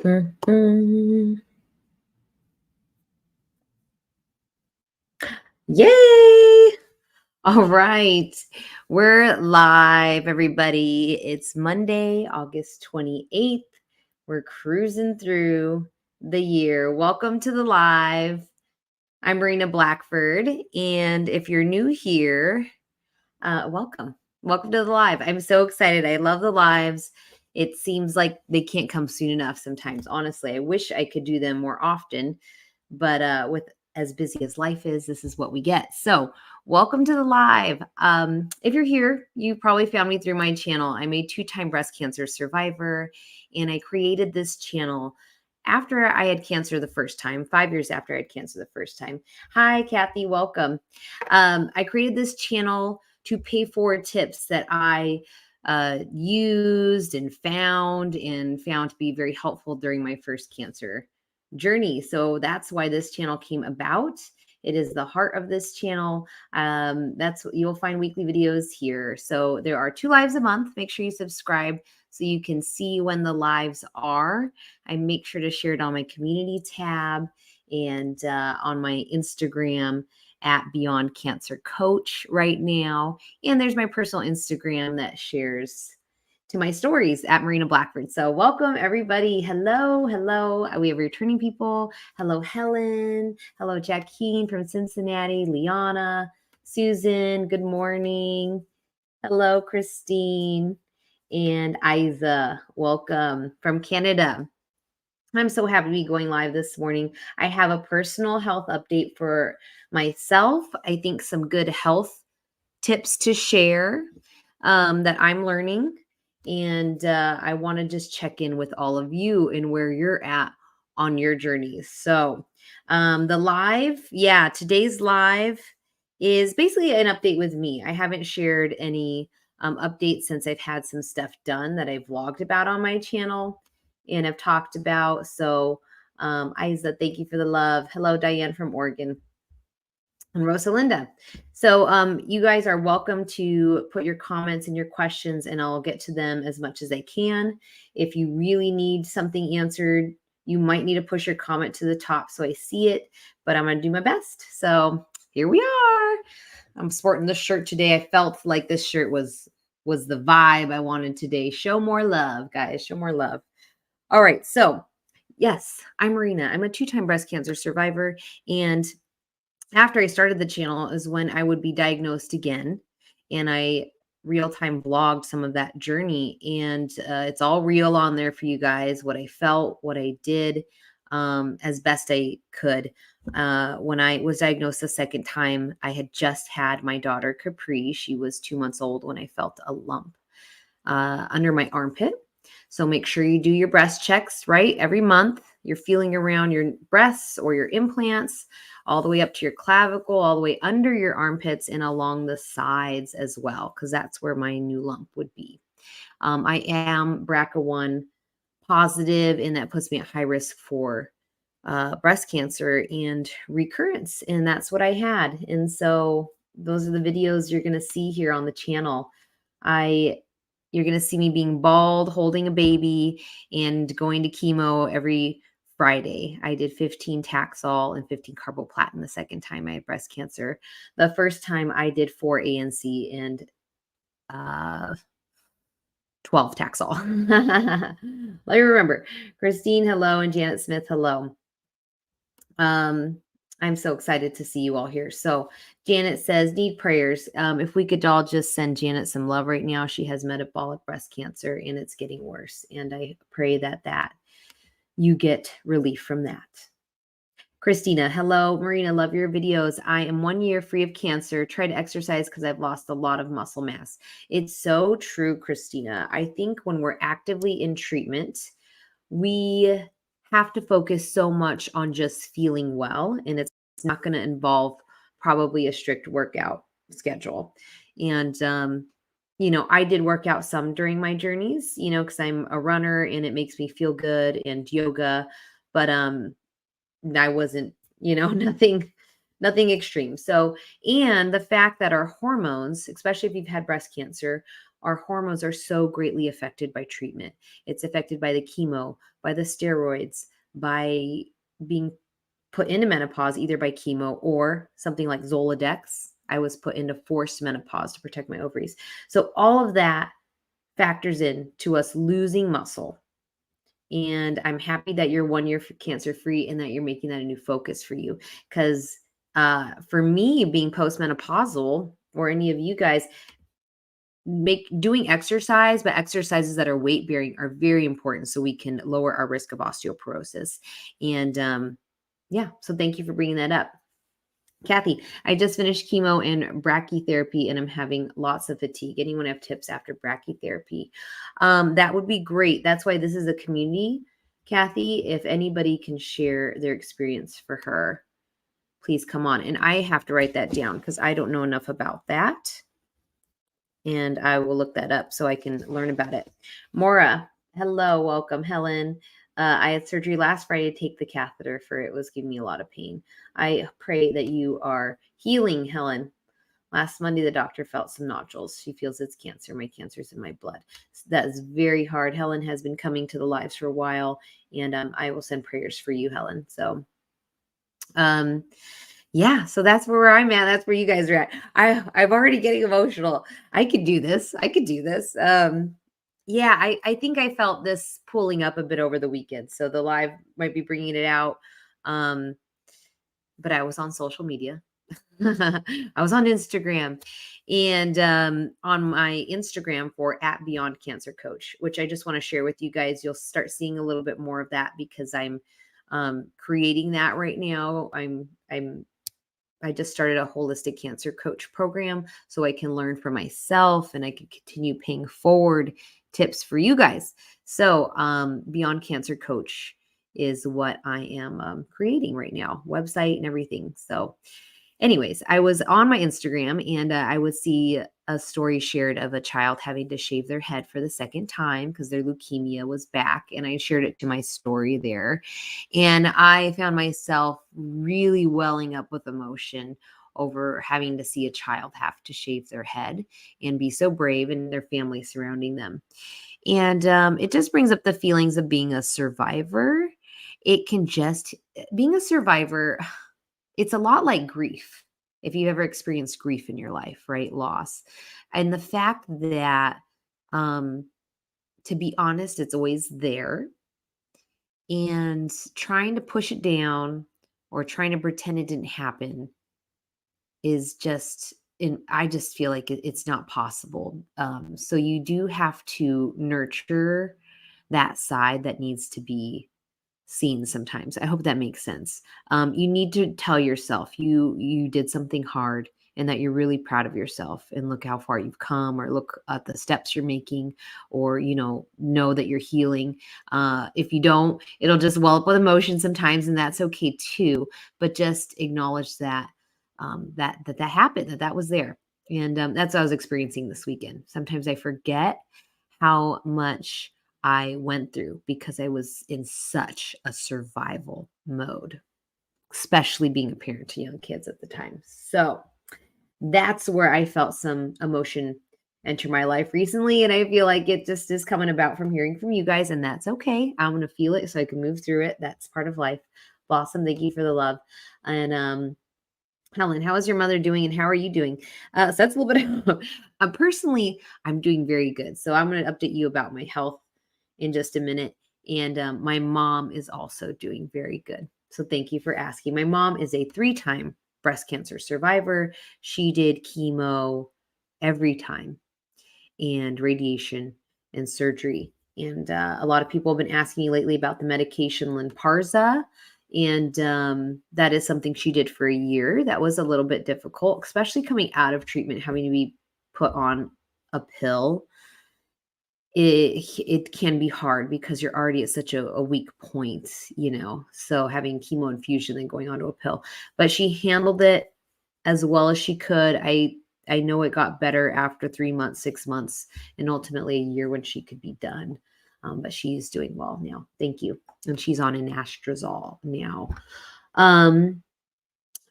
Mhm. Yay! All right. We're live, everybody. It's Monday, August 28th. We're cruising through the year. Welcome to the live. I'm Marina Blackford. And if you're new here, welcome. Welcome to the live. I'm so excited. I love the lives. It seems like they can't come soon enough sometimes. Honestly, I wish I could do them more often, but with as busy as life is, this is what we get. So welcome to the live. If you're here, you probably found me through my channel. I'm a two-time breast cancer survivor, and I created this channel after I had cancer the first time, 5 years after I had cancer the first time. Hi, Kathy, welcome. I created this channel to pay forward tips that I used and found to be very helpful during my first cancer journey. So that's why this channel came about. It is the heart of this channel. That's what you'll find weekly videos here. So there are 2 lives a month. Make sure you subscribe so you can see when the lives are. I make sure to share it on my community tab and on my Instagram at Beyond Cancer Coach right now. And there's my personal Instagram that shares to my stories at Marina Blackford. So welcome everybody. Hello, hello. We have returning people. Hello, Helen. Hello, Jackeen from Cincinnati. Liana, Susan, good morning. Hello, Christine and Isa. Welcome from Canada. I'm so happy to be going live this morning. I have a personal health update for myself. I think some good health tips to share that I'm learning. And I want to just check in with all of you and where you're at on your journeys. So the live, today's live is basically an update with me. I haven't shared any updates since I've had some stuff done that I've vlogged about on my channel and have talked about. So Isa, thank you for the love. Hello, Diane from Oregon. And Rosalinda. So you guys are welcome to put your comments and your questions, and I'll get to them as much as I can. If you really need something answered, you might need to push your comment to the top so I see it, but I'm going to do my best. So here we are. I'm sporting this shirt today. I felt like this shirt was the vibe I wanted today. Show more love, guys. Show more love. All right. So yes, I'm Marina. I'm a 2-time breast cancer survivor, and after I started the channel is when I would be diagnosed again, and I real-time vlogged some of that journey, and it's all real on there for you guys, what I felt, what I did, as best I could. When I was diagnosed the second time, I had just had my daughter Capri. She was 2 months old when I felt a lump under my armpit. So make sure you do your breast checks, right? Every month, you're feeling around your breasts or your implants, all the way up to your clavicle, all the way under your armpits and along the sides as well, because that's where my new lump would be. I am BRCA1 positive, and that puts me at high risk for breast cancer and recurrence. And that's what I had. And so those are the videos you're going to see here on the channel. You're going to see me being bald, holding a baby, and going to chemo every Friday. I did 15 Taxol and 15 carboplatin the second time I had breast cancer. The first time I did 4 ANC and 12 Taxol. Let me remember. Christine, hello, and Janet Smith, hello. I'm so excited to see you all here. So Janet says, need prayers. If we could all just send Janet some love right now. She has metabolic breast cancer and it's getting worse. And I pray that you get relief from that. Christina, hello. Marina, love your videos. I am 1 year free of cancer. Try to exercise because I've lost a lot of muscle mass. It's so true, Christina. I think when we're actively in treatment, we have to focus so much on just feeling well, and it's not going to involve probably a strict workout schedule. And I did work out some during my journeys, because I'm a runner and it makes me feel good, and yoga, but I wasn't, nothing extreme. So, and the fact that our hormones, especially if you've had breast cancer, our hormones are so greatly affected by treatment. It's affected by the chemo, by the steroids, by being put into menopause either by chemo or something like Zoladex. I was put into forced menopause to protect my ovaries. So all of that factors in to us losing muscle. And I'm happy that you're 1 year cancer free and that you're making that a new focus for you. Because for me, being postmenopausal, or any of you guys, doing exercise, but exercises that are weight bearing are very important so we can lower our risk of osteoporosis. And yeah, so thank you for bringing that up. Kathy, I just finished chemo and brachytherapy and I'm having lots of fatigue. Anyone have tips after brachytherapy? That would be great. That's why this is a community, Kathy. If anybody can share their experience for her, please come on. And I have to write that down because I don't know enough about that. And I will look that up so I can learn about it. Maura, hello, welcome. Helen, I had surgery last Friday to take the catheter for it was giving me a lot of pain. I pray that you are healing, Helen. Last Monday, the doctor felt some nodules. She feels it's cancer. My cancer's in my blood. So that is very hard. Helen has been coming to the lives for a while, and I will send prayers for you, Helen. So, yeah, so that's where I'm at. That's where you guys are at. I'm already getting emotional. I could do this. I could do this. Yeah, I think I felt this pulling up a bit over the weekend. So the live might be bringing it out. Um, but I was on social media. I was on Instagram, and on my Instagram for @BeyondCancerCoach, which I just want to share with you guys. You'll start seeing a little bit more of that because I'm creating that right now. I just started a holistic cancer coach program so I can learn for myself and I can continue paying forward tips for you guys. So, Beyond Cancer Coach is what I am creating right now, website and everything. So, anyways, I was on my Instagram and I would see a story shared of a child having to shave their head for the second time because their leukemia was back. And I shared it to my story there. And I found myself really welling up with emotion over having to see a child have to shave their head and be so brave and their family surrounding them. And it just brings up the feelings of being a survivor. It can just, being a survivor, it's a lot like grief. If you've ever experienced grief in your life, right? Loss. And the fact that, to be honest, it's always there. And trying to push it down or trying to pretend it didn't happen is just, and I just feel like it's not possible. So you do have to nurture that side that needs to be seen sometimes. I hope that makes sense. You need to tell yourself you did something hard and that you're really proud of yourself and look how far you've come, or look at the steps you're making, or know that you're healing. If you don't, it'll just well up with emotion sometimes, and that's okay too. But just acknowledge that that happened, that was there. And that's what I was experiencing this weekend. Sometimes I forget how much I went through because I was in such a survival mode, especially being a parent to young kids at the time. So that's where I felt some emotion enter my life recently. And I feel like it just is coming about from hearing from you guys. And that's okay. I'm going to feel it so I can move through it. That's part of life. Blossom, thank you for the love. And Helen, how is your mother doing and how are you doing? So that's a little bit of, personally, I'm doing very good. So I'm going to update you about my health in just a minute. And my mom is also doing very good. So thank you for asking. My mom is a 3-time breast cancer survivor. She did chemo every time and radiation and surgery. And a lot of people have been asking me lately about the medication Lynparza. And that is something she did for a year. That was a little bit difficult, especially coming out of treatment, having to be put on a pill. It can be hard because you're already at such a weak point, so having chemo infusion and going onto a pill. But she handled it as well as she could. I know it got better after 3 months, 6 months, and ultimately a year when she could be done. But she's doing well now. Thank you. And she's on anastrozole now.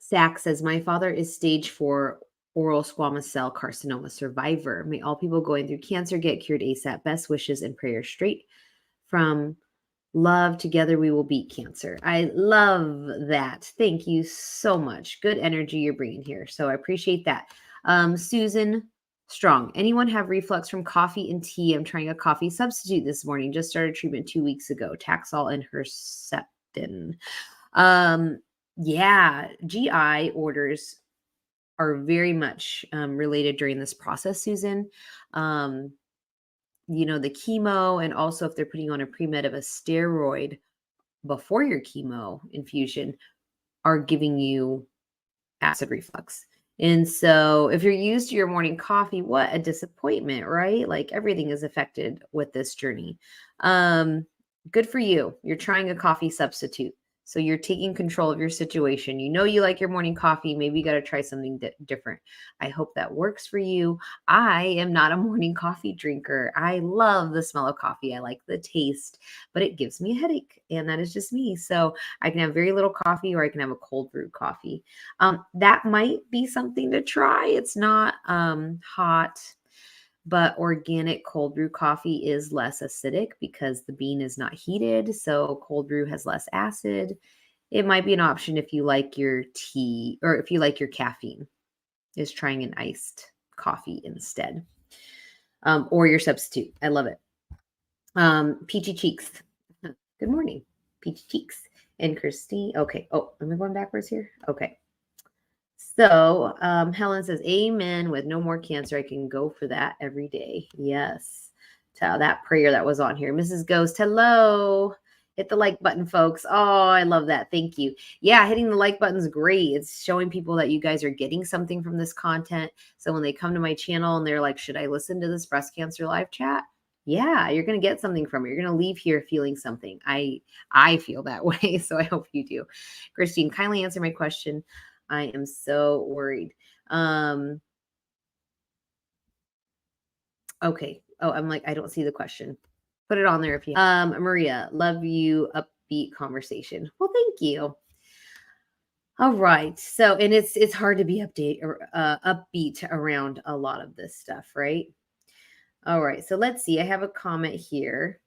Zach says, my father is stage 4 oral squamous cell carcinoma survivor. May all people going through cancer get cured ASAP. Best wishes and prayers straight from love. Together we will beat cancer. I love that. Thank you so much. Good energy you're bringing here. So I appreciate that. Susan Strong. Anyone have reflux from coffee and tea? I'm trying a coffee substitute this morning. Just started treatment 2 weeks ago. Taxol and Herceptin. Yeah, GI orders are very much related during this process, Susan. The chemo, and also if they're putting on a pre-med of a steroid before your chemo infusion, are giving you acid reflux. And so if you're used to your morning coffee, what a disappointment, right? Like everything is affected with this journey. Good for you. You're trying a coffee substitute. So you're taking control of your situation. You know you like your morning coffee. Maybe you got to try something different. I hope that works for you. I am not a morning coffee drinker. I love the smell of coffee. I like the taste, but it gives me a headache, and that is just me. So I can have very little coffee, or I can have a cold brew coffee. That might be something to try. It's not hot, but organic cold brew coffee is less acidic because the bean is not heated. So cold brew has less acid. It might be an option if you like your tea, or if you like your caffeine, is trying an iced coffee instead, or your substitute. I love it. Peachy Cheeks. Good morning, Peachy Cheeks. And Christine. Okay. Oh, am I going backwards here? Okay. So Helen says, amen. With no more cancer, I can go for that every day. Yes. To that prayer that was on here. Mrs. Ghost, hello. Hit the like button, folks. Oh, I love that. Thank you. Yeah, hitting the like button is great. It's showing people that you guys are getting something from this content. So when they come to my channel and they're like, should I listen to this breast cancer live chat? Yeah, you're going to get something from it. You're going to leave here feeling something. I feel that way. So I hope you do. Christine, kindly answer my question. I am so worried. Okay. Oh, I'm like, I don't see the question. Put it on there if you Maria, love you, upbeat conversation. Well, thank you. All right. So, and it's hard to be upbeat around a lot of this stuff, right? All right. So let's see. I have a comment here.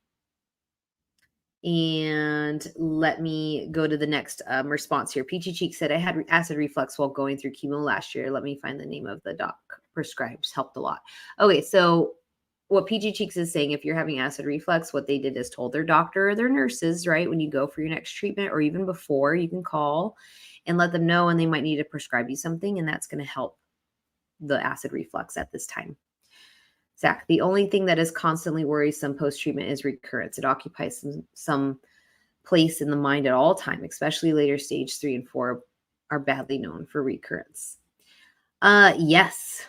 And let me go to the next response here. Peachy Cheek said, I had acid reflux while going through chemo last year. Let me find the name of the doc. Prescribed helped a lot. Okay, so what Peachy Cheeks is saying, if you're having acid reflux, what they did is told their doctor or their nurses, right, when you go for your next treatment, or even before, you can call and let them know, and they might need to prescribe you something, and that's going to help the acid reflux at this time. Zach, the only thing that is constantly worrisome post-treatment is recurrence. It occupies some place in the mind at all time, especially later stage 3 and 4 are badly known for recurrence. Yes.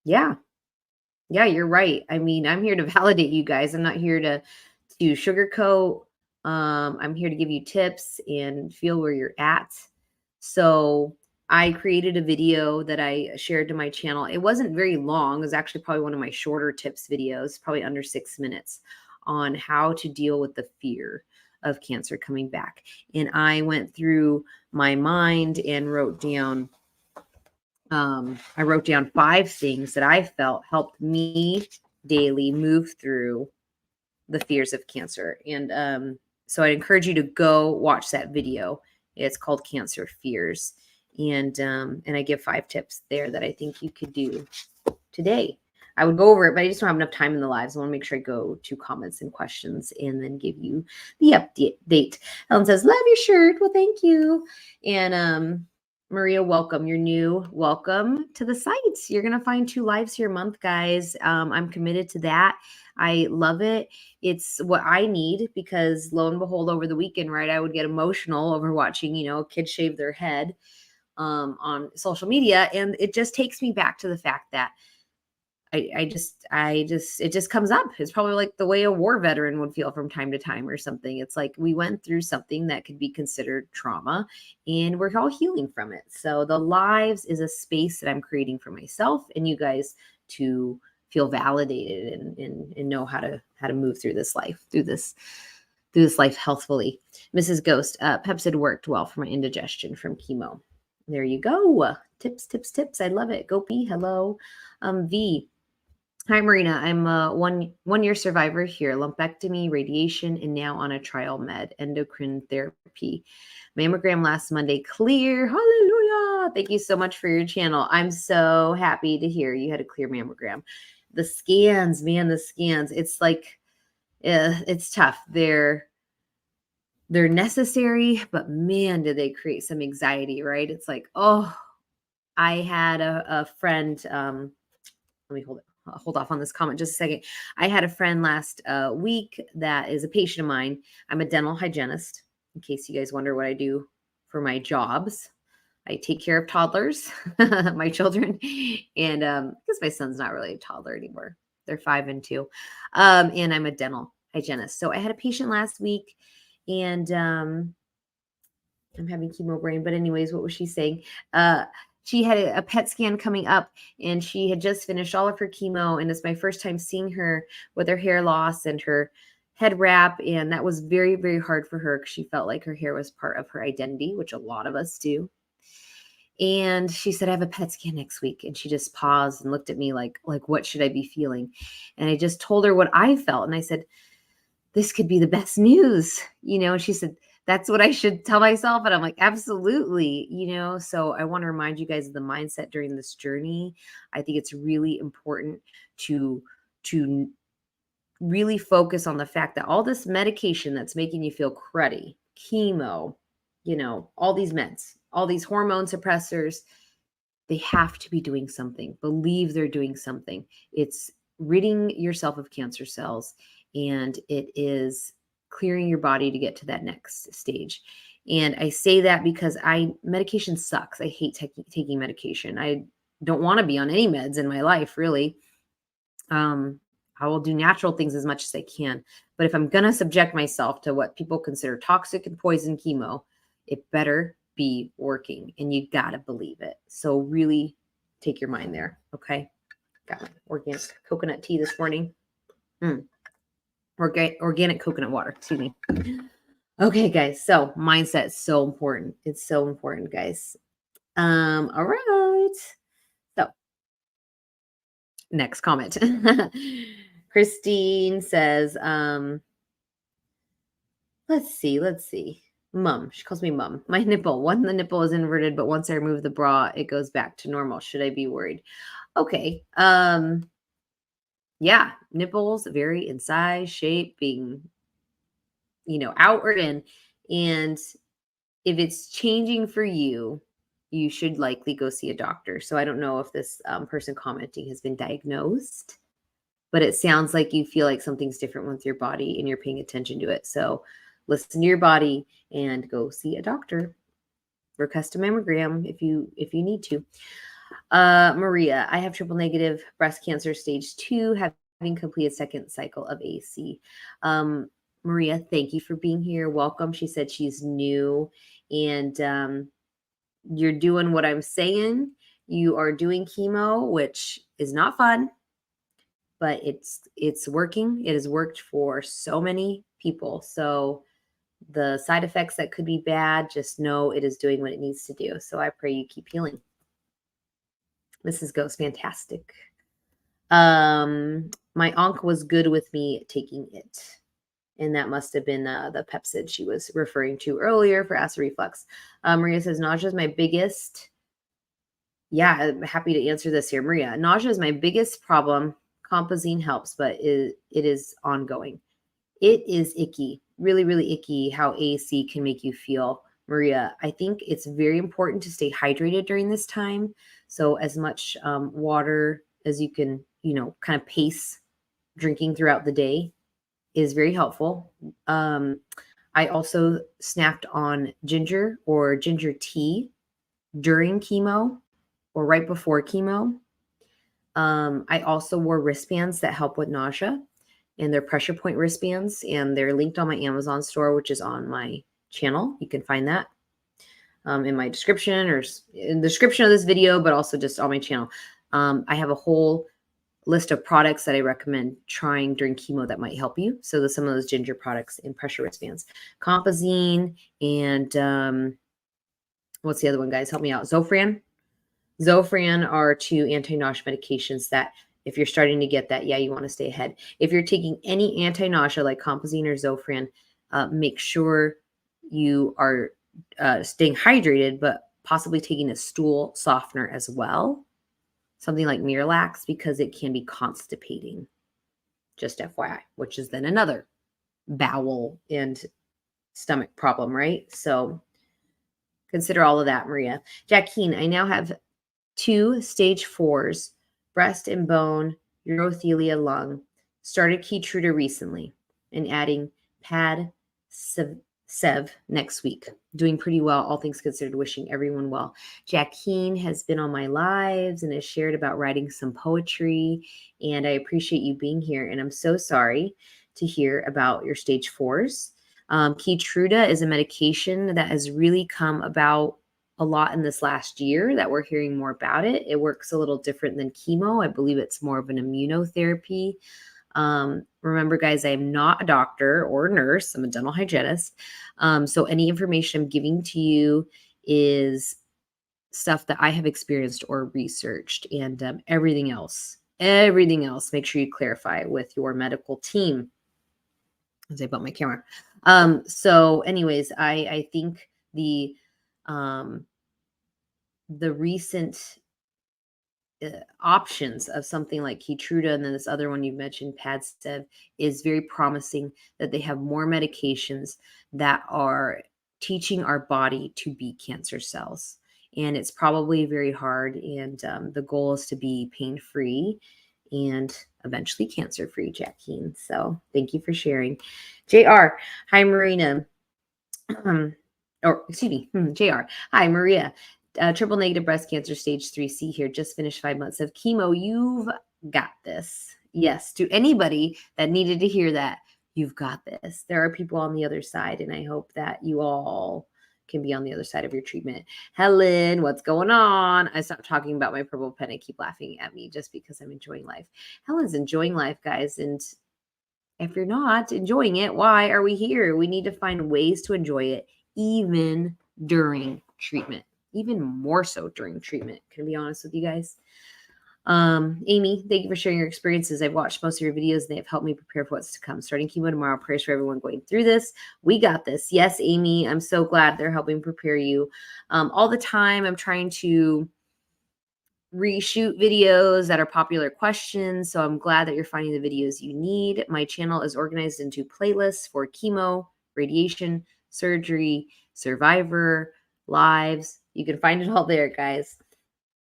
Yeah. Yeah, you're right. I mean, I'm here to validate you guys. I'm not here to sugarcoat. I'm here to give you tips and feel where you're at. So I created a video that I shared to my channel. It wasn't very long. It was actually probably one of my shorter tips videos, probably under 6 minutes, on how to deal with the fear of cancer coming back. And I went through my mind and wrote down 5 things that I felt helped me daily move through the fears of cancer. And so I encourage you to go watch that video. It's called Cancer Fears. And I give 5 tips there that I think you could do today. I would go over it, but I just don't have enough time in the lives. I want to make sure I go to comments and questions and then give you the update. Helen says, love your shirt. Well, thank you. And Maria, welcome. You're new. Welcome to the site. You're going to find 2 lives here a month, guys. I'm committed to that. I love it. It's what I need, because lo and behold, over the weekend, right, I would get emotional over watching, kids shave their head on social media. And it just takes me back to the fact that it just comes up. It's probably like the way a war veteran would feel from time to time or something. It's like we went through something that could be considered trauma, and we're all healing from it. So the lives is a space that I'm creating for myself and you guys to feel validated and know how to move through this life, through this life healthfully. Mrs. Ghost, Pepcid worked well for my indigestion from chemo. There you go. Tips, tips, tips. I love it. Go P. Hello. V. Hi, Marina. I'm a one year survivor here. Lumpectomy, radiation, and now on a trial med, endocrine therapy. Mammogram last Monday, clear. Hallelujah. Thank you so much for your channel. I'm so happy to hear you had a clear mammogram. The scans, man, the scans. It's like, it's tough. They're necessary, but man, do they create some anxiety, right? It's like, oh, I had a friend, let me hold off on this comment just a second. I had a friend last week that is a patient of mine. I'm a dental hygienist, in case you guys wonder what I do for my jobs. I take care of toddlers, my children, and because my son's not really a toddler anymore. They're 5 and 2. And I'm a dental hygienist. So I had a patient last week, and I'm having chemo brain, but anyways, what was she saying? She had a PET scan coming up, and she had just finished all of her chemo, and it's my first time seeing her with her hair loss and her head wrap, and that was very, very hard for her because she felt like her hair was part of her identity, which a lot of us do. And she said, I have a PET scan next week. And she just paused and looked at me like, what should I be feeling? And I just told her what I felt. And I said, this could be the best news, and she said, that's what I should tell myself. And I'm like, absolutely, so I want to remind you guys of the mindset during this journey. I think it's really important to really focus on the fact that all this medication that's making you feel cruddy, chemo, all these meds, all these hormone suppressors, they have to be doing something. Believe they're doing something. It's ridding yourself of cancer cells, and it is clearing your body to get to that next stage. And I say that because medication sucks. I hate taking medication. I don't want to be on any meds in my life, really. I will do natural things as much as I can. But if I'm going to subject myself to what people consider toxic and poison chemo, it better be working, and you got to believe it. So really take your mind there. Okay. Got my organic coconut tea this morning. Organic coconut water. Excuse me. Okay, guys. So mindset is so important. It's so important, guys. All right. So next comment. Christine says, let's see. Mom. She calls me mom. My nipple. The nipple is inverted, but once I remove the bra, it goes back to normal. Should I be worried? Okay. Yeah, nipples vary in size, shape, being, out or in. And if it's changing for you, you should likely go see a doctor. So I don't know if this person commenting has been diagnosed, but it sounds like you feel like something's different with your body and you're paying attention to it. So listen to your body and go see a doctor. Request a mammogram if you need to. Maria, I have triple negative breast cancer stage 2, having completed second cycle of AC. Maria, thank you for being here. Welcome. She said she's new, and you're doing what I'm saying. You are doing chemo, which is not fun, but it's working. It has worked for so many people. So the side effects that could be bad, just know it is doing what it needs to do. So I pray you keep healing. Mrs. Ghost, fantastic. My onc was good with me taking it. And that must have been the Pepcid she was referring to earlier for acid reflux. Maria says, nausea is my biggest. Yeah, I'm happy to answer this here. Maria, nausea is my biggest problem. Compazine helps, but it is ongoing. It is icky, really, really icky how AC can make you feel. Maria, I think it's very important to stay hydrated during this time. So as much water as you can, kind of pace drinking throughout the day is very helpful. I also snacked on ginger or ginger tea during chemo or right before chemo. I also wore wristbands that help with nausea, and they're pressure point wristbands, and they're linked on my Amazon store, which is on my channel. You can find that in my description or in the description of this video, but also just on my channel. I have a whole list of products that I recommend trying during chemo that might help you. So some of those ginger products and pressure wristbands, Compazine and What's the other one, guys? Help me out. Zofran. Zofran are two anti-nausea medications that if you're starting to get that, yeah, you want to stay ahead. If you're taking any anti-nausea like Compazine or Zofran, make sure you are staying hydrated, but possibly taking a stool softener as well. Something like Miralax, because it can be constipating. Just FYI, which is then another bowel and stomach problem, right? So consider all of that, Maria. Jacqueline, I now have 2 stage 4s, breast and bone, urothelia lung. Started Keytruda recently and adding Pad Sev next week. Doing pretty well, all things considered, wishing everyone well. Jacqueline has been on my lives and has shared about writing some poetry, and I appreciate you being here, and I'm so sorry to hear about your stage 4s. Keytruda is a medication that has really come about a lot in this last year that we're hearing more about it. It works a little different than chemo. I believe it's more of an immunotherapy. Remember, guys, I am not a doctor or a nurse. I'm a dental hygienist. So any information I'm giving to you is stuff that I have experienced or researched, and everything else, make sure you clarify with your medical team. As I bump my camera. So anyways, I think the recent options of something like Keytruda and then this other one you mentioned, Padcev, is very promising that they have more medications that are teaching our body to beat cancer cells. And it's probably very hard. And the goal is to be pain-free and eventually cancer-free, Jacqueline. So thank you for sharing. JR, hi, Marina. JR. Hi, Maria. Triple negative breast cancer, stage 3C here. Just finished 5 months of chemo. You've got this. Yes, to anybody that needed to hear that, you've got this. There are people on the other side, and I hope that you all can be on the other side of your treatment. Helen, what's going on? I stopped talking about my purple pen. I keep laughing at me just because I'm enjoying life. Helen's enjoying life, guys, and if you're not enjoying it, why are we here? We need to find ways to enjoy it even during treatment, even more so during treatment. Can I be honest with you guys? Amy, thank you for sharing your experiences. I've watched most of your videos and they have helped me prepare for what's to come. Starting chemo tomorrow. Prayers for everyone going through this. We got this. Yes, Amy, I'm so glad they're helping prepare you. All the time, I'm trying to reshoot videos that are popular questions. So I'm glad that you're finding the videos you need. My channel is organized into playlists for chemo, radiation, surgery, survivor, lives. You can find it all there, guys.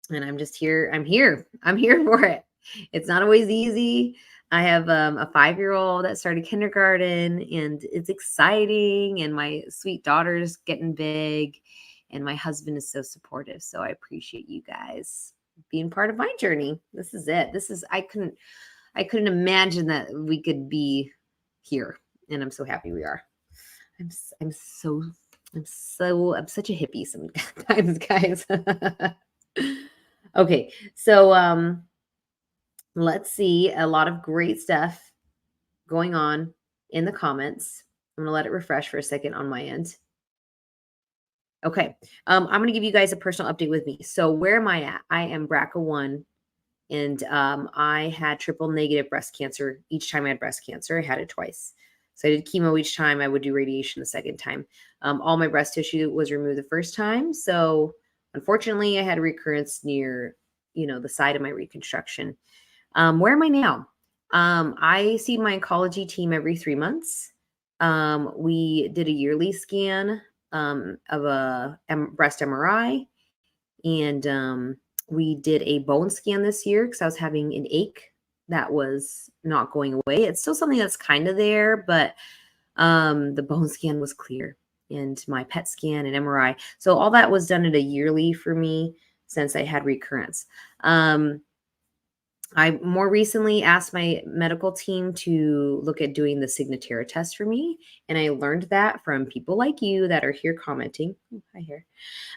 And I'm just here. I'm here for it. It's not always easy. I have a 5-year-old that started kindergarten and it's exciting. And my sweet daughter's getting big and my husband is so supportive. So I appreciate you guys being part of my journey. This is it. I couldn't imagine that we could be here. And I'm so happy we are. I'm such a hippie sometimes, guys. Okay, so let's see. A lot of great stuff going on in the comments. I'm gonna let it refresh for a second on my end. Okay, I'm gonna give you guys a personal update with me. So where am I at? I am BRCA1, and I had triple negative breast cancer. Each time I had breast cancer, I had it twice. So I did chemo each time. I would do radiation the second time. All my breast tissue was removed the first time. So unfortunately, I had a recurrence near, the side of my reconstruction. Where am I now? I see my oncology team every 3 months. We did a yearly scan of a breast MRI, and we did a bone scan this year because I was having an ache that was not going away. It's still something that's kind of there, but the bone scan was clear, and my PET scan and MRI. So all that was done at a yearly for me since I had recurrence. I more recently asked my medical team to look at doing the Signatera test for me. And I learned that from people like you that are here commenting. Hi, here.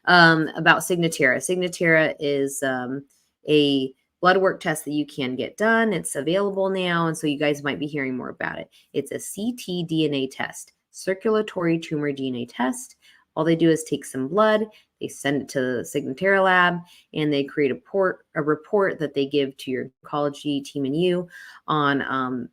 About Signatera. Signatera is a blood work test that you can get done. It's available now. And so you guys might be hearing more about it. It's a ctDNA test, circulatory tumor DNA test. All they do is take some blood, They send it to the Signatera lab, and they create a report that they give to your oncology team and you on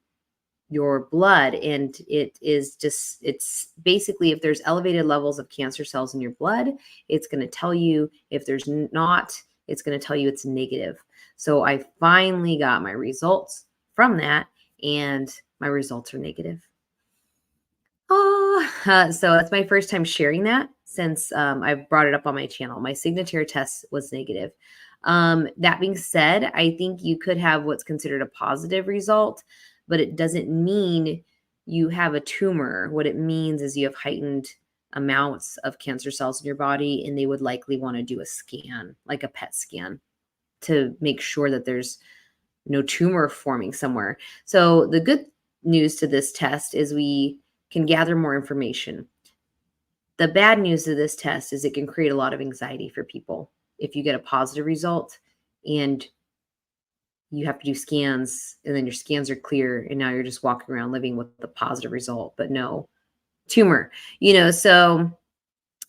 your blood. And it's basically, if there's elevated levels of cancer cells in your blood, it's going to tell you. If there's not, it's going to tell you it's negative. So I finally got my results from that, and my results are negative. So that's my first time sharing that since I've brought it up on my channel. My Signatera test was negative. That being said, I think you could have what's considered a positive result, but it doesn't mean you have a tumor. What it means is you have heightened amounts of cancer cells in your body, and they would likely want to do a scan, like a PET scan, to make sure that there's no tumor forming somewhere. So the good news to this test is we can gather more information. The bad news of this test is it can create a lot of anxiety for people. If you get a positive result and you have to do scans, and then your scans are clear, and now you're just walking around living with the positive result, but no tumor, so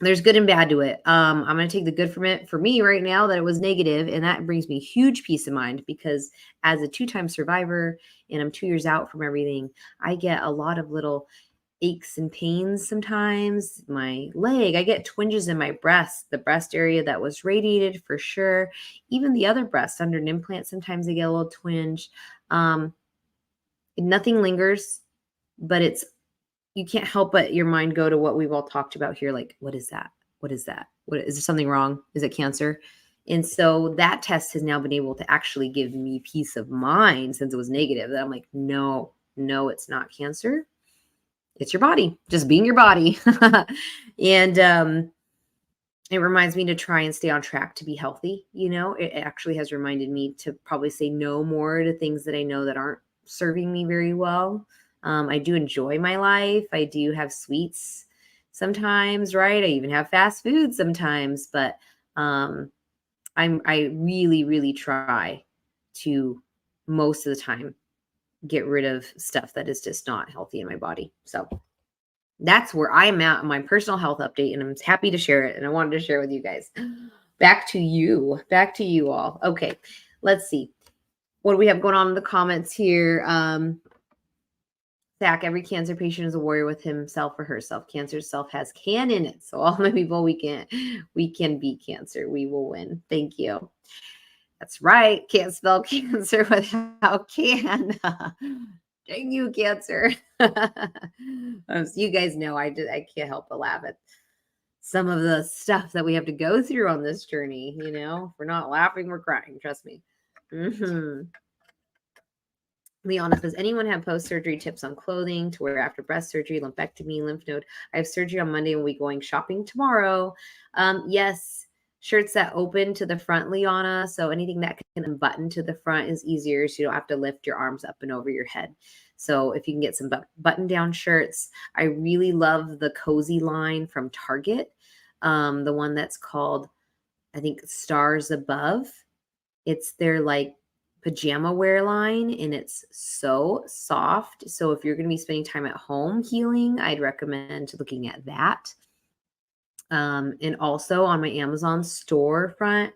there's good and bad to it. I'm going to take the good from it for me right now that it was negative, and that brings me huge peace of mind, because as a 2-time survivor, and I'm 2 years out from everything, I get a lot of little aches and pains sometimes. My leg, I get twinges in my breast, the breast area that was radiated for sure. Even the other breast under an implant, sometimes I get a little twinge. Nothing lingers, but you can't help but your mind go to what we've all talked about here. Like, what is that? What is that? What is there something wrong? Is it cancer? And so that test has now been able to actually give me peace of mind, since it was negative, that I'm like, no, it's not cancer. It's your body just being your body. And it reminds me to try and stay on track to be healthy. It actually has reminded me to probably say no more to things that I know that aren't serving me very well. I do enjoy my life. I do have sweets sometimes, right? I even have fast food sometimes, but I really, really try to, most of the time, get rid of stuff that is just not healthy in my body. So that's where I'm at on my personal health update, and I'm happy to share it. And I wanted to share with you guys. Back to you all. Okay, let's see. What do we have going on in the comments here? Zach, every cancer patient is a warrior with himself or herself. Cancer itself has can in it. So all my people, we can beat cancer. We will win. Thank you. That's right. Can't spell cancer without can. Dang you, cancer. You guys know I can't help but laugh at some of the stuff that we have to go through on this journey. If we're not laughing, we're crying. Trust me. Leona, does anyone have post-surgery tips on clothing to wear after breast surgery, lumpectomy, lymph node? I have surgery on Monday and we'll be going shopping tomorrow. Yes, shirts that open to the front, Leona. So anything that can unbutton to the front is easier, so you don't have to lift your arms up and over your head. So if you can get some button-down shirts. I really love the Cozy line from Target, the one that's called, I think, Stars Above. It's their pajama wear line, and it's so soft. So if you're going to be spending time at home healing, I'd recommend looking at that. And also on my Amazon storefront,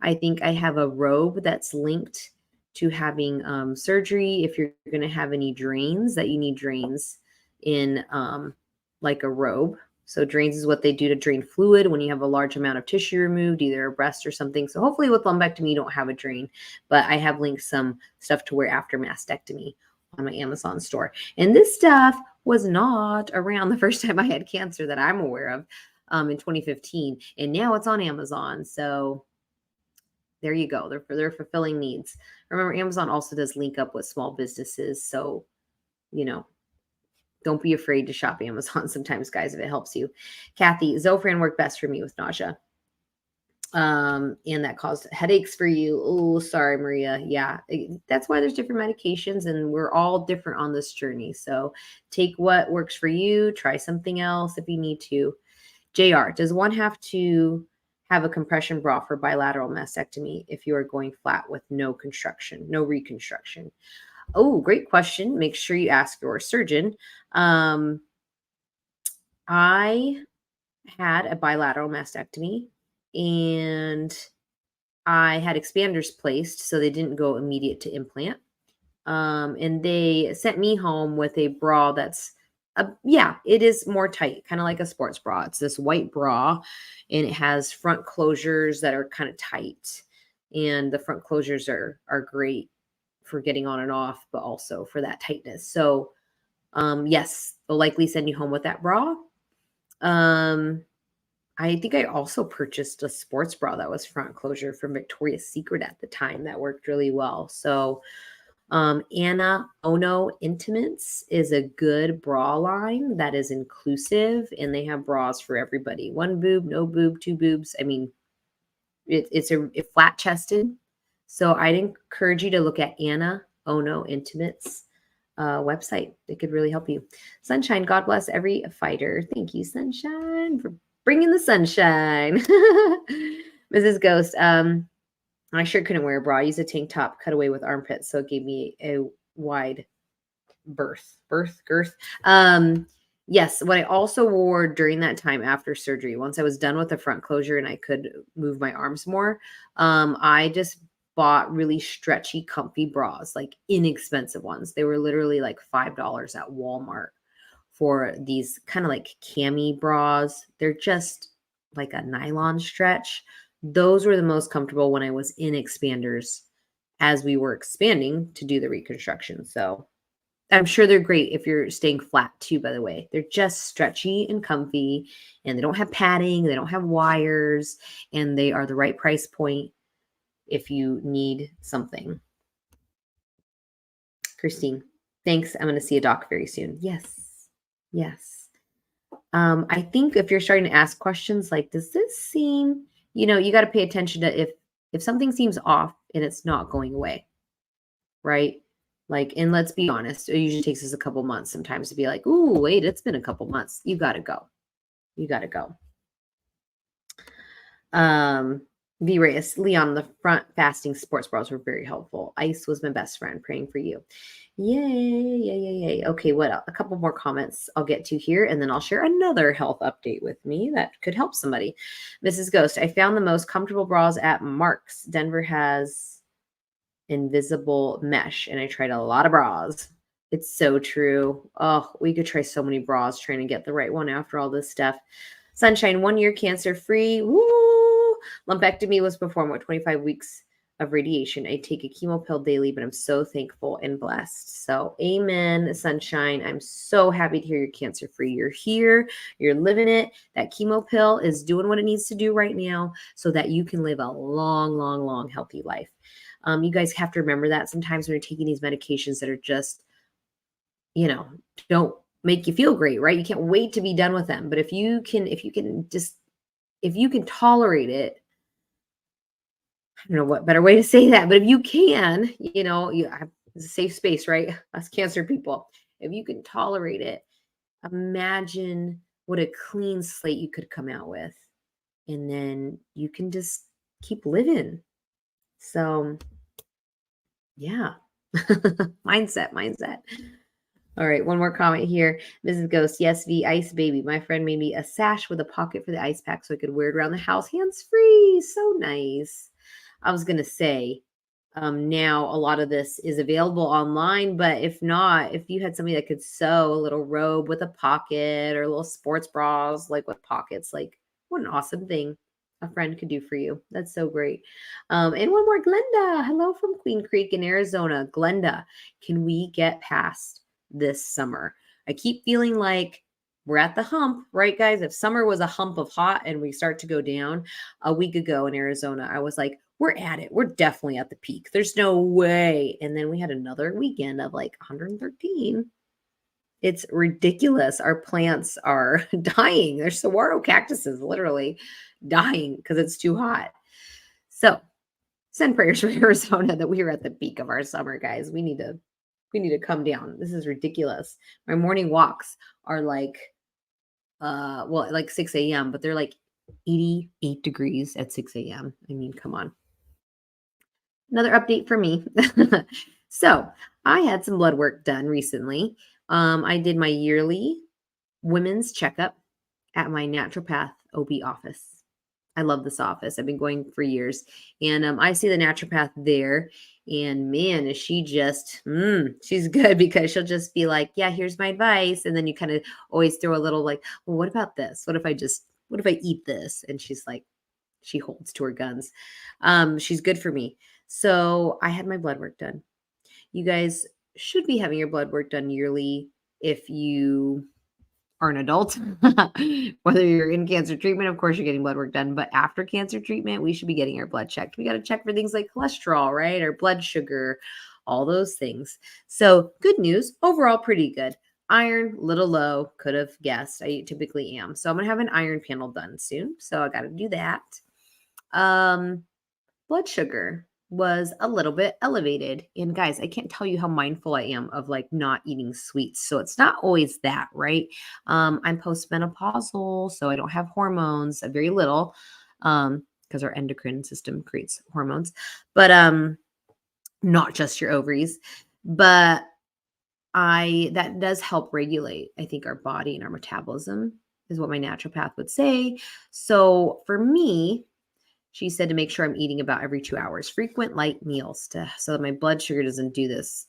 I think I have a robe that's linked to having surgery. If you're going to have any drains, that you need drains in like a robe. So drains is what they do to drain fluid when you have a large amount of tissue removed, either a breast or something. So hopefully with lumpectomy, you don't have a drain, but I have linked some stuff to wear after mastectomy on my Amazon store. And this stuff was not around the first time I had cancer that I'm aware of in 2015. And now it's on Amazon. So there you go. They're fulfilling needs. Remember, Amazon also does link up with small businesses. So, don't be afraid to shop Amazon sometimes, guys, if it helps you. Kathy, Zofran worked best for me with nausea. And that caused headaches for you. Oh, sorry, Maria. Yeah, that's why there's different medications, and we're all different on this journey. So take what works for you. Try something else if you need to. JR, does one have to have a compression bra for bilateral mastectomy if you are going flat with no reconstruction? Oh, great question. Make sure you ask your surgeon. I had a bilateral mastectomy, and I had expanders placed, so they didn't go immediate to implant. And they sent me home with a bra that's yeah, it is more tight, kind of like a sports bra. It's this white bra, and it has front closures that are kind of tight. And the front closures are great for getting on and off, but also for that tightness. So yes, they'll likely send you home with that bra. Um, I think I also purchased a sports bra that was front closure from Victoria's Secret at the time that worked really well. So Anna Ono Intimates is a good bra line that is inclusive, and they have bras for everybody. One boob, no boob, two boobs. I mean, it's a flat chested. So I'd encourage you to look at Anna Ono Intimates website. It could really help you. Sunshine, God bless every fighter. Thank you, Sunshine, for bringing the sunshine. Mrs. Ghost, I sure couldn't wear a bra. I used a tank top cut away with armpits, so it gave me a wide girth. Yes, what I also wore during that time after surgery, once I was done with the front closure and I could move my arms more, I just bought really stretchy, comfy bras, like inexpensive ones. They were literally like $5 at Walmart for these kind of like cami bras. They're just like a nylon stretch. Those were the most comfortable when I was in expanders as we were expanding to do the reconstruction. So I'm sure they're great if you're staying flat too, by the way. They're just stretchy and comfy, and they don't have padding, they don't have wires, and they are the right price point if you need something. Christine, thanks. I'm going to see a doc very soon. Yes. Yes. I think if you're starting to ask questions like, does this seem, you got to pay attention to if something seems off and it's not going away, right? Like, and let's be honest, it usually takes us a couple months sometimes to be like, ooh, wait, it's been a couple months. You got to go. You got to go. V Reyes, Leon, the front fasting sports bras were very helpful. Ice was my best friend. Praying for you. Yay. Okay, what else? A couple more comments I'll get to here, and then I'll share another health update with me that could help somebody. Mrs. Ghost, I found the most comfortable bras at Mark's. Denver has invisible mesh, and I tried a lot of bras. It's so true. Oh, we could try so many bras trying to get the right one after all this stuff. Sunshine, 1 year cancer free. Woo! Lumpectomy was performed with 25 weeks of radiation. I take a chemo pill daily, but I'm so thankful and blessed. So amen, Sunshine. I'm so happy to hear you're cancer free. You're here, you're living it. That chemo pill is doing what it needs to do right now so that you can live a long, healthy life. You guys have to remember that sometimes when you're taking these medications that are just, don't make you feel great, right? You can't wait to be done with them. But if you can tolerate it, I don't know what better way to say that, but if you can, you have it's a safe space, right? Us cancer people. If you can tolerate it, imagine what a clean slate you could come out with. And then you can just keep living. So yeah. Mindset. All right, one more comment here. Mrs. Ghost, yes, V, ice baby. My friend made me a sash with a pocket for the ice pack so I could wear it around the house hands-free. So nice. I was going to say, now a lot of this is available online, but if not, if you had somebody that could sew a little robe with a pocket or little sports bras, like with pockets, like what an awesome thing a friend could do for you. That's so great. And one more, Glenda. Hello from Queen Creek in Arizona. Glenda, can we get past this summer? I keep feeling like we're at the hump, right, guys? If summer was a hump of hot and we start to go down, a week ago in Arizona, I was like, we're at it. We're definitely at the peak. There's no way. And then we had another weekend of like 113. It's ridiculous. Our plants are dying. There's saguaro cactuses literally dying because it's too hot. So send prayers for Arizona that we are at the peak of our summer, guys. We need to come down. This is ridiculous. My morning walks are like, like 6 a.m., but they're like 88 degrees at 6 a.m. I mean, come on. Another update for me. So I had some blood work done recently. I did my yearly women's checkup at my naturopath OB office. I love this office. I've been going for years. And I see the naturopath there. And man, is she just, she's good because she'll just be like, yeah, here's my advice. And then you kind of always throw a little like, well, what about this? What if I eat this? And she's like, she holds to her guns. She's good for me. So I had my blood work done. You guys should be having your blood work done yearly if you are an adult. Whether you're in cancer treatment, of course, you're getting blood work done. But after cancer treatment, we should be getting our blood checked. We got to check for things like cholesterol, right? Or blood sugar, all those things. So, good news. Overall, pretty good. Iron, little low. Could have guessed. I typically am. So, I'm going to have an iron panel done soon. So, I got to do that. Blood sugar was a little bit elevated. And guys, I can't tell you how mindful I am of like not eating sweets. So it's not always that, right? I'm postmenopausal, so I don't have hormones, very little, because our endocrine system creates hormones, but not just your ovaries. But that does help regulate, I think, our body and our metabolism, is what my naturopath would say. So for me, she said to make sure I'm eating about every 2 hours, frequent light meals so that my blood sugar doesn't do this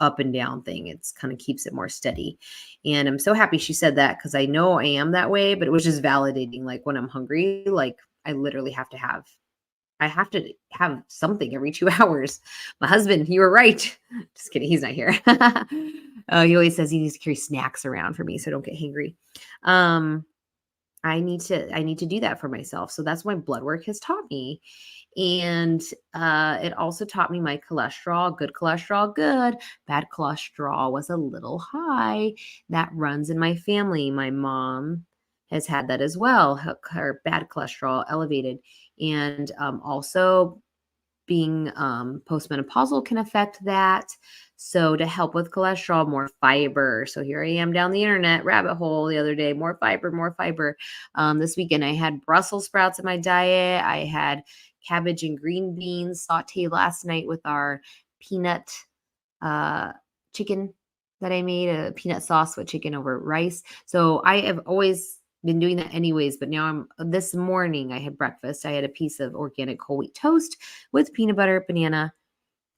up and down thing. It's kind of keeps it more steady. And I'm so happy she said that because I know I am that way, but it was just validating. Like when I'm hungry, like I literally have to have something every 2 hours. My husband, you were right. Just kidding. He's not here. He always says he needs to carry snacks around for me so I don't get hangry. I need to do that for myself. So that's what my blood work has taught me. And it also taught me my cholesterol, good cholesterol, good. Bad cholesterol was a little high. That runs in my family. My mom has had that as well. Her bad cholesterol elevated. And also being postmenopausal can affect that. So to help with cholesterol, more fiber. So here I am down the internet rabbit hole the other day, more fiber, more fiber. This weekend I had Brussels sprouts in my diet. I had cabbage and green beans sauteed last night with our peanut chicken that I made, a peanut sauce with chicken over rice. So I have always been doing that anyways, but now this morning I had breakfast. I had a piece of organic whole wheat toast with peanut butter, banana,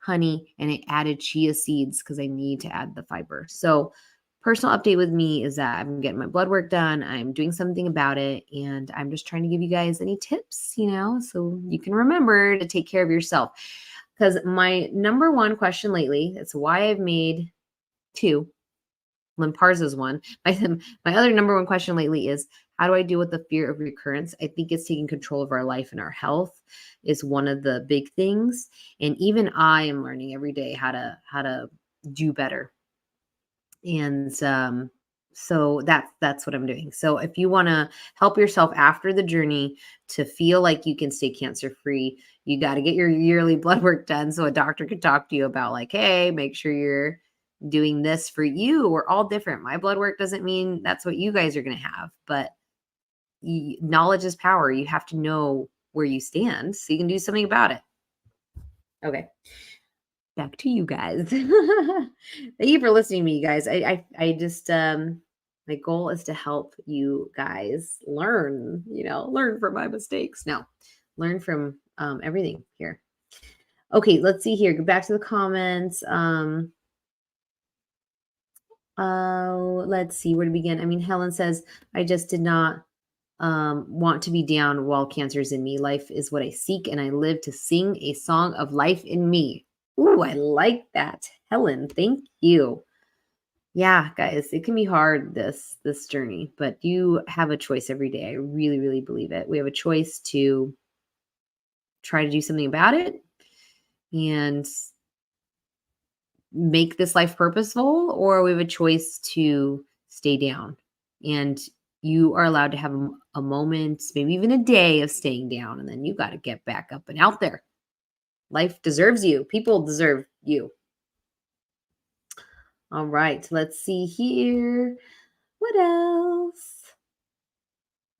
honey, and I added chia seeds because I need to add the fiber. So personal update with me is that I'm getting my blood work done. I'm doing something about it. And I'm just trying to give you guys any tips, so you can remember to take care of yourself. Because my number one question lately, that's why I've made 2. Limparza's one. My other number one question lately is, how do I deal with the fear of recurrence? I think it's taking control of our life and our health is one of the big things. And even I am learning every day how to do better. And so that's what I'm doing. So if you want to help yourself after the journey to feel like you can stay cancer free, you got to get your yearly blood work done so a doctor could talk to you about like, hey, make sure you're doing this for you. We're all different. My blood work doesn't mean that's what you guys are going to have, but knowledge is power. You have to know where you stand so you can do something about it. Okay. Back to you guys. Thank you for listening to me, you guys. I just my goal is to help you guys learn, learn from my mistakes. No, learn from everything here. Okay, let's see here. Go back to the comments. Let's see where to begin. I mean, Helen says, I just did not want to be down while cancer's in me. Life is what I seek, and I live to sing a song of life in me. Ooh, I like that. Helen, thank you. Yeah, guys, it can be hard, this journey, but you have a choice every day. I really, really believe it. We have a choice to try to do something about it and make this life purposeful, or we have a choice to stay down. And you are allowed to have a moment, maybe even a day of staying down, and then you got to get back up and out there. Life deserves you. People deserve you. All right, let's see here. What else?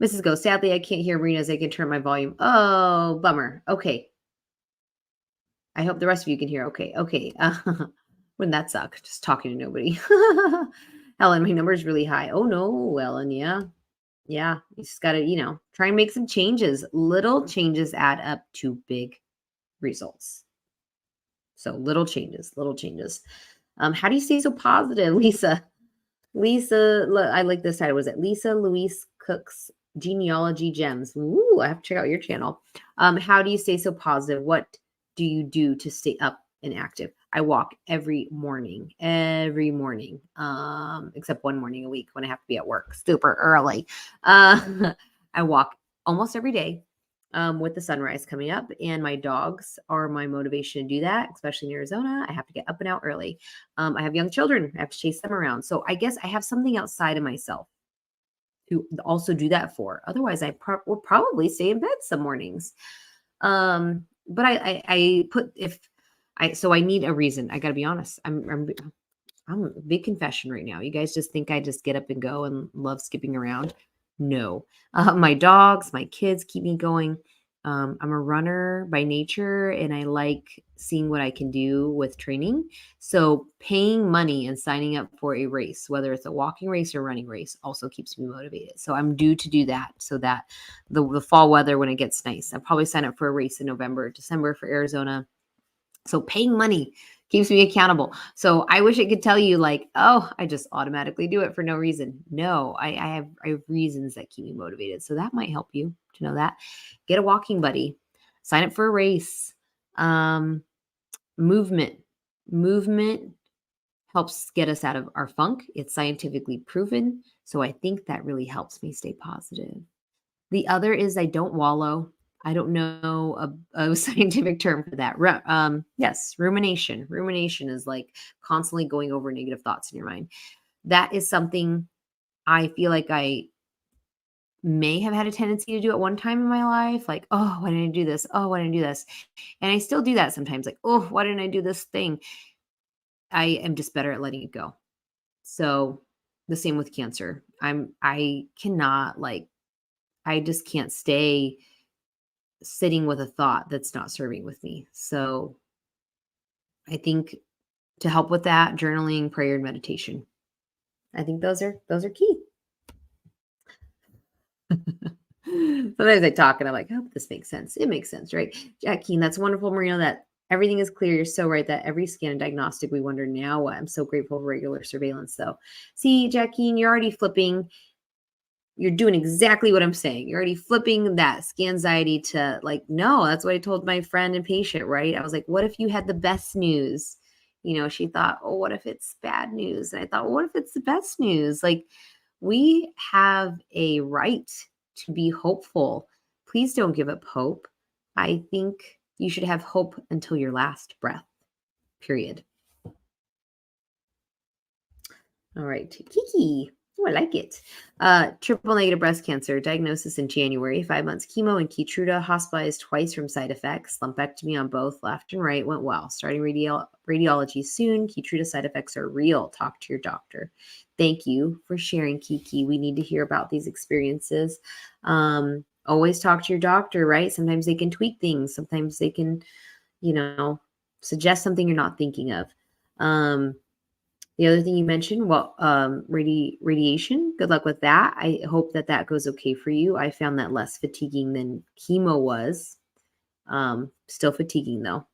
Mrs. Go, sadly, I can't hear Marina as I can turn my volume. Oh, bummer. Okay. I hope the rest of you can hear. Okay. Wouldn't that suck? Just talking to nobody. Ellen, my number is really high. Oh, no, Ellen, yeah. Yeah, you just got to, try and make some changes. Little changes add up to big results. So little changes, little changes. How do you stay so positive, Lisa? I like this title. Was it Lisa Louise Cook's Genealogy Gems? Ooh, I have to check out your channel. How do you stay so positive? What do you do to stay up and active? I walk every morning, except one morning a week when I have to be at work super early. I walk almost every day with the sunrise coming up, and my dogs are my motivation to do that, especially in Arizona. I have to get up and out early. I have young children. I have to chase them around. So I guess I have something outside of myself to also do that for. Otherwise, I will probably stay in bed some mornings. But I put if I so I need a reason. I got to be honest. I'm a big confession right now. You guys just think I just get up and go and love skipping around. No, my dogs, my kids keep me going. I'm a runner by nature and I like seeing what I can do with training. So paying money and signing up for a race, whether it's a walking race or running race, also keeps me motivated. So I'm due to do that so that the fall weather, when it gets nice, I'll probably sign up for a race in November, December for Arizona. So paying money keeps me accountable. So I wish I could tell you like, oh, I just automatically do it for no reason. No, I have reasons that keep me motivated. So that might help you to know that. Get a walking buddy. Sign up for a race. Movement. Movement helps get us out of our funk. It's scientifically proven. So I think that really helps me stay positive. The other is I don't wallow. I don't know a scientific term for that. Yes, rumination. Rumination is like constantly going over negative thoughts in your mind. That is something I feel like I may have had a tendency to do at one time in my life. Like, oh, why didn't I do this? Oh, why didn't I do this? And I still do that sometimes. Like, oh, why didn't I do this thing? I am just better at letting it go. So the same with cancer. I cannot I just can't stay sitting with a thought that's not serving with me. So I think to help with that, journaling, prayer, and meditation. I think those are key. Sometimes I talk and I'm like, oh, this makes sense. It makes sense, right? Jackie, that's wonderful, Marina, that everything is clear. You're so right that every scan and diagnostic, we wonder now what. I'm so grateful for regular surveillance, though. See, Jackie, you're already flipping. You're doing exactly what I'm saying. You're already flipping that scanxiety to like, no, that's what I told my friend and patient, right? I was like, what if you had the best news? She thought, oh, what if it's bad news? And I thought, well, what if it's the best news? Like, we have a right to be hopeful. Please don't give up hope. I think you should have hope until your last breath, period. All right. Kiki. Oh, I like it. Triple negative breast cancer, diagnosis in January, 5 months chemo and Keytruda, hospitalized twice from side effects, lumpectomy on both left and right, went well. Starting radiology soon. Keytruda side effects are real. Talk to your doctor. Thank you for sharing, Kiki. We need to hear about these experiences. Always talk to your doctor, right? Sometimes they can tweak things. Sometimes they can, suggest something you're not thinking of. The other thing you mentioned, well, radiation, good luck with that. I hope that that goes okay for you. I found that less fatiguing than chemo was. Still fatiguing though.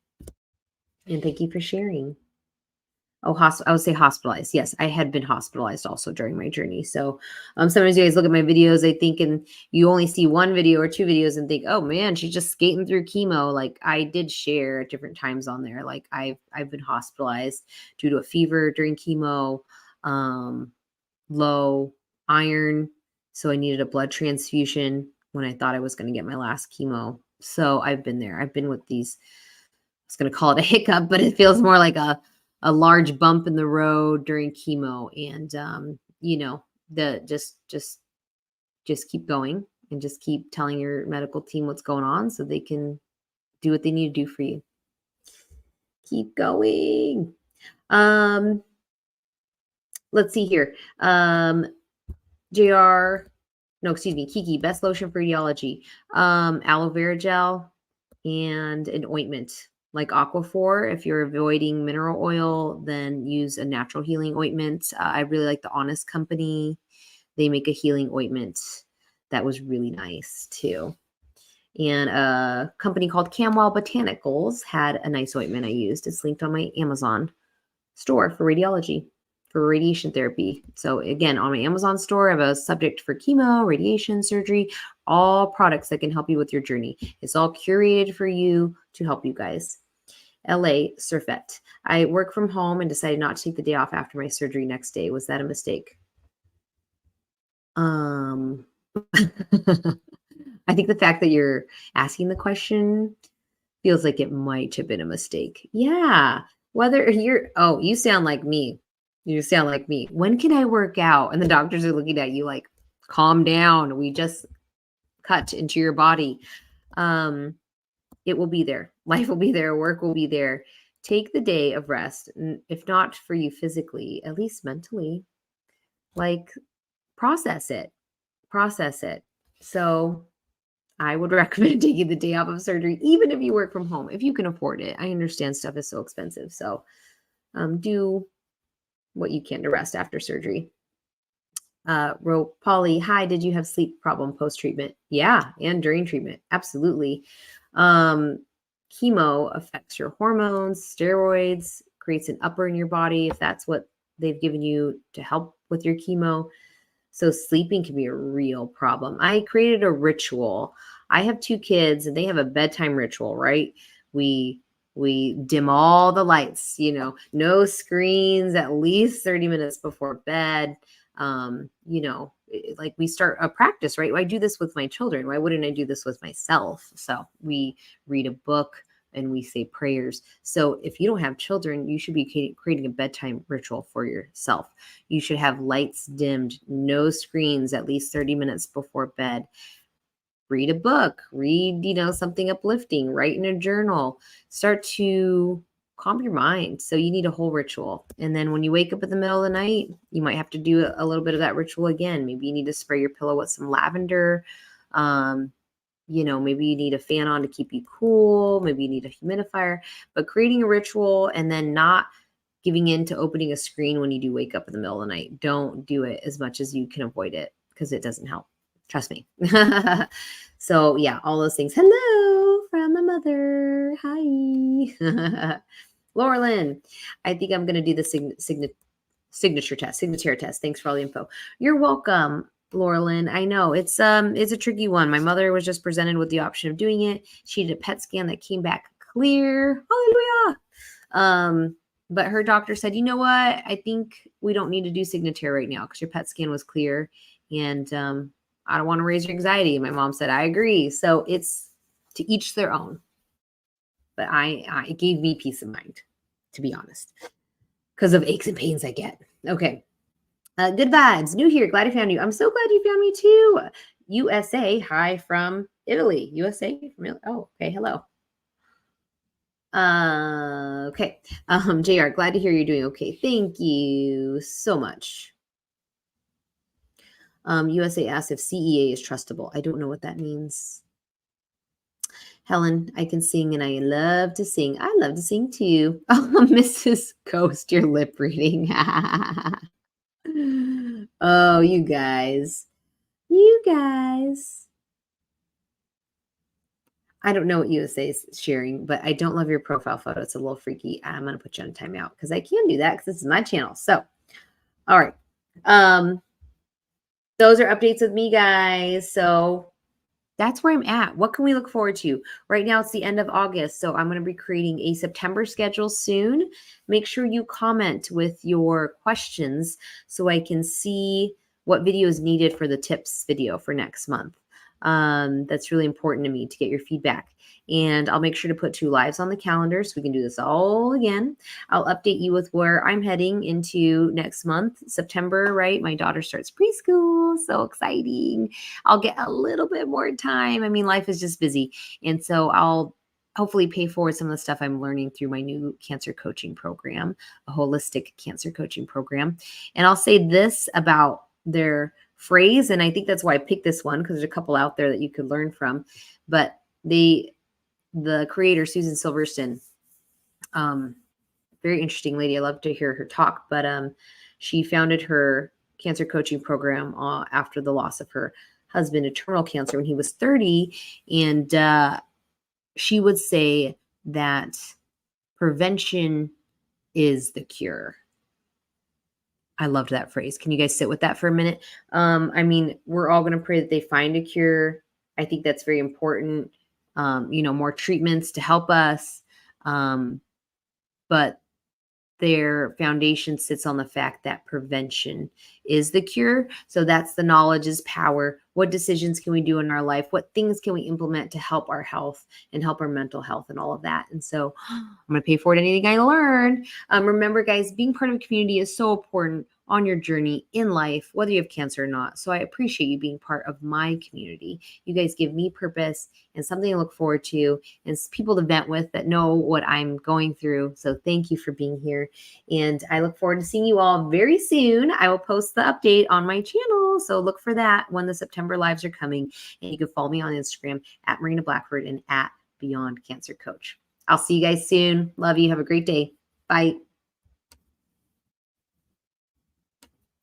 And thank you for sharing. Oh, I would say hospitalized. Yes, I had been hospitalized also during my journey. So sometimes you guys look at my videos, I think, and you only see one video or two videos and think, oh man, she's just skating through chemo. Like I did share at different times on there. Like I've been hospitalized due to a fever during chemo, low iron. So I needed a blood transfusion when I thought I was going to get my last chemo. So I've been there. I've been with these, I was going to call it a hiccup, but it feels more like a large bump in the road during chemo. And, the just keep going and just keep telling your medical team what's going on so they can do what they need to do for you. Keep going. Let's see here. Kiki, best lotion for radiology. Aloe vera gel and an ointment like Aquaphor. If you're avoiding mineral oil, then use a natural healing ointment. I really like the Honest Company. They make a healing ointment. That was really nice too. And a company called Camwell Botanicals had a nice ointment I used. It's linked on my Amazon store for radiology, for radiation therapy. So again, on my Amazon store, I have a subject for chemo, radiation, surgery, all products that can help you with your journey. It's all curated for you to help you guys. LA, Surfette. I work from home and decided not to take the day off after my surgery next day. Was that a mistake? I think the fact that you're asking the question feels like it might have been a mistake. Yeah. Whether you sound like me. You sound like me. When can I work out? And the doctors are looking at you like, calm down. We just cut into your body. It will be there. Life will be there. Work will be there. Take the day of rest. If not for you physically, at least mentally, like process it. So I would recommend taking the day off of surgery, even if you work from home, if you can afford it. I understand stuff is so expensive. Do what you can to rest after surgery. Polly, hi, did you have sleep problem post-treatment? Yeah, and during treatment. Absolutely. Chemo affects your hormones, steroids, creates an upper in your body if that's what they've given you to help with your chemo. So sleeping can be a real problem. I created a ritual. I have 2 kids and they have a bedtime ritual, right? We dim all the lights, no screens at least 30 minutes before bed. Like we start a practice, right? I do this with my children. Why wouldn't I do this with myself? So we read a book and we say prayers. So if you don't have children, you should be creating a bedtime ritual for yourself. You should have lights dimmed, no screens at least 30 minutes before bed. Read a book, read, something uplifting, write in a journal, start to calm your mind. So you need a whole ritual. And then when you wake up in the middle of the night, you might have to do a little bit of that ritual again. Maybe you need to spray your pillow with some lavender. Maybe you need a fan on to keep you cool. Maybe you need a humidifier, but creating a ritual and then not giving in to opening a screen when you do wake up in the middle of the night. Don't do it as much as you can avoid it because it doesn't help. Trust me. So yeah, all those things. Hello from my mother. Hi. Laura Lynn, I think I'm going to do the Signatera test. Thanks for all the info. You're welcome, Laura Lynn. I know it's a tricky one. My mother was just presented with the option of doing it. She did a PET scan that came back clear. Hallelujah. But her doctor said, you know what? I think we don't need to do Signatera right now because your PET scan was clear. And I don't want to raise your anxiety. My mom said, I agree. So it's to each their own. But it gave me peace of mind, to be honest, because of aches and pains I get. Okay. Good vibes. New here. Glad I found you. I'm so glad you found me too. USA. Hi from Italy. USA from Italy. Oh, okay. Hello. Okay. JR, glad to hear you're doing okay. Thank you so much. USA asks if CEA is trustable. I don't know what that means. Helen, I can sing and I love to sing. I love to sing too. Oh, Mrs. Ghost, your lip reading. Oh, you guys. I don't know what USA is sharing, but I don't love your profile photo. It's a little freaky. I'm going to put you on timeout because I can do that because this is my channel. So, all right. Those are updates with me, guys. So that's where I'm at. What can we look forward to? Right now, it's the end of August, so I'm going to be creating a September schedule soon. Make sure you comment with your questions so I can see what video is needed for the tips video for next month. That's really important to me to get your feedback. And I'll make sure to put 2 lives on the calendar so we can do this all again. I'll update you with where I'm heading into next month, September, right? My daughter starts preschool. So exciting. I'll get a little bit more time. I mean, life is just busy. And so I'll hopefully pay forward some of the stuff I'm learning through my new cancer coaching program, a holistic cancer coaching program. And I'll say this about their phrase, and I think that's why I picked this one because there's a couple out there that you could learn from. But the creator, Susan Silverstone, very interesting lady. I love to hear her talk, but she founded her cancer coaching program after the loss of her husband a terminal cancer when he was 30. And she would say that prevention is the cure. I loved that phrase. Can you guys sit with that for a minute? I mean, we're all going to pray that they find a cure. I think that's very important. More treatments to help us. But their foundation sits on the fact that prevention is the cure. So that's the knowledge is power. What decisions can we do in our life? What things can we implement to help our health and help our mental health and all of that? And so I'm going to pay forward anything I learned. Remember, guys, being part of a community is so important on your journey in life, whether you have cancer or not. So I appreciate you being part of my community. You guys give me purpose and something to look forward to and people to vent with that know what I'm going through. So thank you for being here. And I look forward to seeing you all very soon. I will post the update on my channel. So look for that when the September lives are coming. And you can follow me on Instagram at Marina Blackford and at Beyond Cancer Coach. I'll see you guys soon. Love you. Have a great day. Bye.